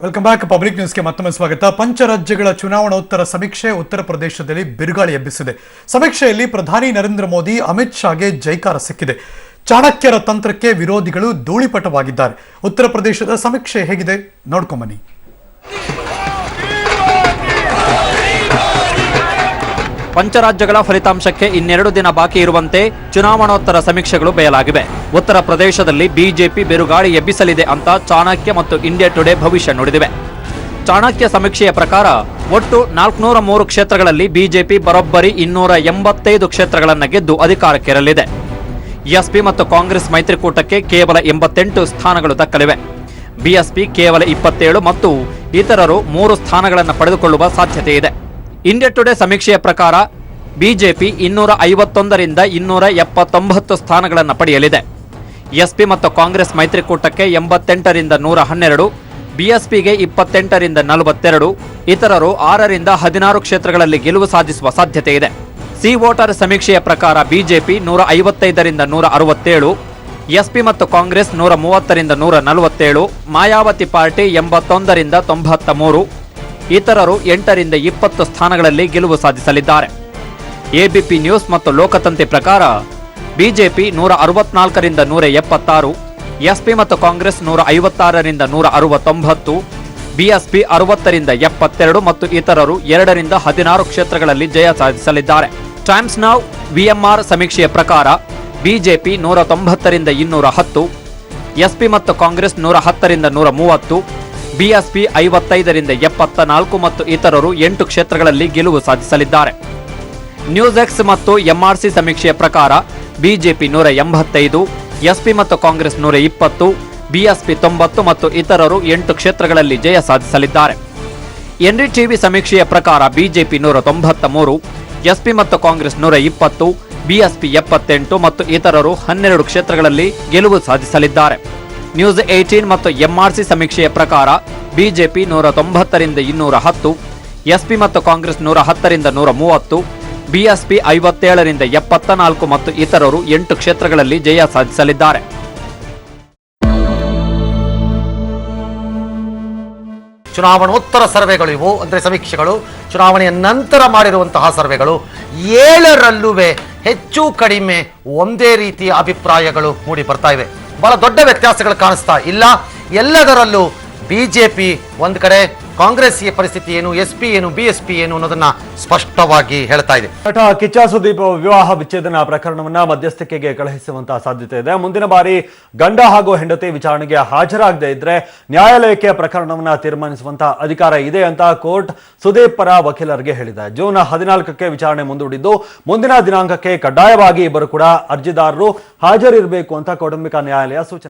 Welcome back. Public ನ್ಯೂಸ್ಗೆ ಮತ್ತೊಮ್ಮೆ ಸ್ವಾಗತ. ಪಂಚರಾಜ್ಯಗಳ ಚುನಾವಣೋತ್ತರ ಸಮೀಕ್ಷೆ ಉತ್ತರ ಪ್ರದೇಶದಲ್ಲಿ ಬಿರುಗಾಳಿ ಎಬ್ಬಿಸಿದೆ. ಸಮೀಕ್ಷೆಯಲ್ಲಿ ಪ್ರಧಾನಿ ನರೇಂದ್ರ ಮೋದಿ, ಅಮಿತ್ ಶಾಗೆ ಜೈಕಾರ ಸಿಕ್ಕಿದೆ. ಚಾಣಕ್ಯರ ತಂತ್ರಕ್ಕೆ ವಿರೋಧಿಗಳು ಧೂಳಿಪಟವಾಗಿದ್ದಾರೆ. ಉತ್ತರ ಪ್ರದೇಶದ ಸಮೀಕ್ಷೆ ಹೇಗಿದೆ ನೋಡ್ಕೊಂಬನ್ನಿ. ಪಂಚರಾಜ್ಯಗಳ ಫಲಿತಾಂಶಕ್ಕೆ ಇನ್ನೆರಡು ದಿನ ಬಾಕಿ ಇರುವಂತೆ ಚುನಾವಣೋತ್ತರ ಸಮೀಕ್ಷೆಗಳು ಬಯಲಾಗಿವೆ. ಉತ್ತರ ಪ್ರದೇಶದಲ್ಲಿ ಬಿಜೆಪಿ ಬಿರುಗಾಳಿ ಎಬ್ಬಿಸಲಿದೆ ಅಂತ ಚಾಣಕ್ಯ ಮತ್ತು ಇಂಡಿಯಾ ಟುಡೇ ಭವಿಷ್ಯ ನುಡಿದಿವೆ. ಚಾಣಕ್ಯ ಸಮೀಕ್ಷೆಯ ಪ್ರಕಾರ ಒಟ್ಟು 403 ಕ್ಷೇತ್ರಗಳಲ್ಲಿ ಬಿಜೆಪಿ ಬರೋಬ್ಬರಿ 285 ಕ್ಷೇತ್ರಗಳನ್ನು ಗೆದ್ದು ಅಧಿಕಾರಕ್ಕೇರಲಿದೆ. ಎಸ್ಪಿ ಮತ್ತು ಕಾಂಗ್ರೆಸ್ ಮೈತ್ರಿಕೂಟಕ್ಕೆ ಕೇವಲ 88 ಸ್ಥಾನಗಳು ದಕ್ಕಲಿವೆ. ಬಿಎಸ್ಪಿ ಕೇವಲ 27 ಮತ್ತು ಇತರರು 3 ಸ್ಥಾನಗಳನ್ನು ಪಡೆದುಕೊಳ್ಳುವ ಸಾಧ್ಯತೆ ಇದೆ. ಇಂಡಿಯಾ ಟುಡೇ ಸಮೀಕ್ಷೆಯ ಪ್ರಕಾರ ಬಿಜೆಪಿ 251ರಿಂದ 279 ಸ್ಥಾನಗಳನ್ನು ಪಡೆಯಲಿದೆ. ಎಸ್ಪಿ ಮತ್ತು ಕಾಂಗ್ರೆಸ್ ಮೈತ್ರಿಕೂಟಕ್ಕೆ 88ರಿಂದ 112, ಬಿಎಸ್ಪಿಗೆ 28ರಿಂದ 42, ಇತರರು 6ರಿಂದ 16 ಕ್ಷೇತ್ರಗಳಲ್ಲಿ ಗೆಲುವು ಸಾಧಿಸುವ ಸಾಧ್ಯತೆ ಇದೆ. ಸಿ ವೋಟರ್ ಸಮೀಕ್ಷೆಯ ಪ್ರಕಾರ ಬಿಜೆಪಿ 155ರಿಂದ 167, ಎಸ್ಪಿ ಮತ್ತು ಕಾಂಗ್ರೆಸ್ 130ರಿಂದ 147, ಮಾಯಾವತಿ ಪಾರ್ಟಿ 81ರಿಂದ 93, ಇತರರು 8ರಿಂದ 20 ಸ್ಥಾನಗಳಲ್ಲಿ ಗೆಲುವು ಸಾಧಿಸಲಿದ್ದಾರೆ. ಎಬಿಪಿ ನ್ಯೂಸ್ ಮತ್ತು ಲೋಕತಂತ್ರಿ ಪ್ರಕಾರ ಬಿಜೆಪಿ 164ರಿಂದ 176, ಎಸ್ಪಿ ಮತ್ತು ಕಾಂಗ್ರೆಸ್ 156ರಿಂದ 169, ಬಿಎಸ್ಪಿ 60ರಿಂದ 72 ಮತ್ತು ಇತರರು 2ರಿಂದ 16 ಕ್ಷೇತ್ರಗಳಲ್ಲಿ ಜಯ ಸಾಧಿಸಲಿದ್ದಾರೆ. ಟೈಮ್ಸ್ ನೌ ವಿಎಂಆರ್ ಸಮೀಕ್ಷೆಯ ಪ್ರಕಾರ ಬಿಜೆಪಿ 190ರಿಂದ 210, ಎಸ್ಪಿ ಮತ್ತು ಕಾಂಗ್ರೆಸ್ 110ರಿಂದ 130, ಬಿಎಸ್ಪಿ 55ರಿಂದ 74 ಮತ್ತು ಇತರರು 8 ಕ್ಷೇತ್ರಗಳಲ್ಲಿ ಗೆಲುವು ಸಾಧಿಸಲಿದ್ದಾರೆ. ನ್ಯೂಸ್ ಎಕ್ಸ್ ಮತ್ತು ಎಂಆರ್ಸಿ ಸಮೀಕ್ಷೆಯ ಪ್ರಕಾರ ಬಿಜೆಪಿ 185, ಎಸ್ಪಿ ಮತ್ತು ಕಾಂಗ್ರೆಸ್ 120, ಬಿಎಸ್ಪಿ 90 ಮತ್ತು ಇತರರು 8 ಕ್ಷೇತ್ರಗಳಲ್ಲಿ ಜಯ ಸಾಧಿಸಲಿದ್ದಾರೆ. ಎನ್ಡಿಟಿವಿ ಸಮೀಕ್ಷೆಯ ಪ್ರಕಾರ ಬಿಜೆಪಿ 193, ಎಸ್ಪಿ ಮತ್ತು ಕಾಂಗ್ರೆಸ್ 120, ಬಿಎಸ್ಪಿ 78 ಮತ್ತು ಇತರರು 12 ಕ್ಷೇತ್ರಗಳಲ್ಲಿ ಗೆಲುವು ಸಾಧಿಸಲಿದ್ದಾರೆ. ನ್ಯೂಸ್ 18 ಮತ್ತು ಎಂಆರ್ಸಿ ಸಮೀಕ್ಷೆಯ ಪ್ರಕಾರ ಬಿಜೆಪಿ 190ರಿಂದ 210, ಎಸ್ಪಿ ಮತ್ತು ಕಾಂಗ್ರೆಸ್ 110ರಿಂದ 130, ಬಿಎಸ್ಪಿ 57ರಿಂದ 74 ಮತ್ತು ಇತರರು 8 ಕ್ಷೇತ್ರಗಳಲ್ಲಿ ಜಯ ಸಾಧಿಸಲಿದ್ದಾರೆ. ಚುನಾವಣೋತ್ತರ ಸರ್ವೆಗಳು ಇವು, ಅಂದರೆ ಸಮೀಕ್ಷೆಗಳು. ಚುನಾವಣೆಯ ನಂತರ ಮಾಡಿರುವಂತಹ ಸರ್ವೆಗಳು 7ರಲ್ಲೂ ಹೆಚ್ಚು ಕಡಿಮೆ ಒಂದೇ ರೀತಿಯ ಅಭಿಪ್ರಾಯಗಳು ಮೂಡಿ ಬರ್ತಾ ಇವೆ. ಬಹಳ ದೊಡ್ಡ ವ್ಯತ್ಯಾಸಗಳು ಕಾಣಿಸ್ತಾ ಇಲ್ಲ. ಎಲ್ಲದರಲ್ಲೂ ಬಿಜೆಪಿ ಒಂದು ಕಡೆ, ಕಾಂಗ್ರೆಸ್ ಪರಿಸ್ಥಿತಿ ಏನು, ಎಸ್ಪಿ ಏನು, ಬಿಎಸ್ಪಿ ಏನು ಅನ್ನೋದನ್ನ ಸ್ಪಷ್ಟವಾಗಿ ಹೇಳ್ತಾ ಇದೆ. ನಟ ಕಿಚ್ಚ ಸುದೀಪ್ ವಿವಾಹ ವಿಚ್ಛೇದನ ಪ್ರಕರಣವನ್ನ ಮಧ್ಯಸ್ಥಿಕೆಗೆ ಕಳುಹಿಸುವಂತಹ ಸಾಧ್ಯತೆ ಇದೆ. ಮುಂದಿನ ಬಾರಿ ಗಂಡ ಹಾಗೂ ಹೆಂಡತಿ ವಿಚಾರಣೆಗೆ ಹಾಜರಾಗದೇ ಇದ್ರೆ ನ್ಯಾಯಾಲಯಕ್ಕೆ ಪ್ರಕರಣವನ್ನ ತೀರ್ಮಾನಿಸುವಂತಹ ಅಧಿಕಾರ ಇದೆ ಅಂತ ಕೋರ್ಟ್ ಸುದೀಪ್ ಪರ ವಕೀಲರಿಗೆ ಹೇಳಿದೆ. ಜೂನ್ 14ಕ್ಕೆ ವಿಚಾರಣೆ ಮುಂದೂಡಿದ್ದು, ಮುಂದಿನ ದಿನಾಂಕಕ್ಕೆ ಕಡ್ಡಾಯವಾಗಿ ಇಬ್ಬರು ಕೂಡ ಅರ್ಜಿದಾರರು ಹಾಜರಿರಬೇಕು ಅಂತ ಕೌಟುಂಬಿಕ ನ್ಯಾಯಾಲಯ ಸೂಚನೆ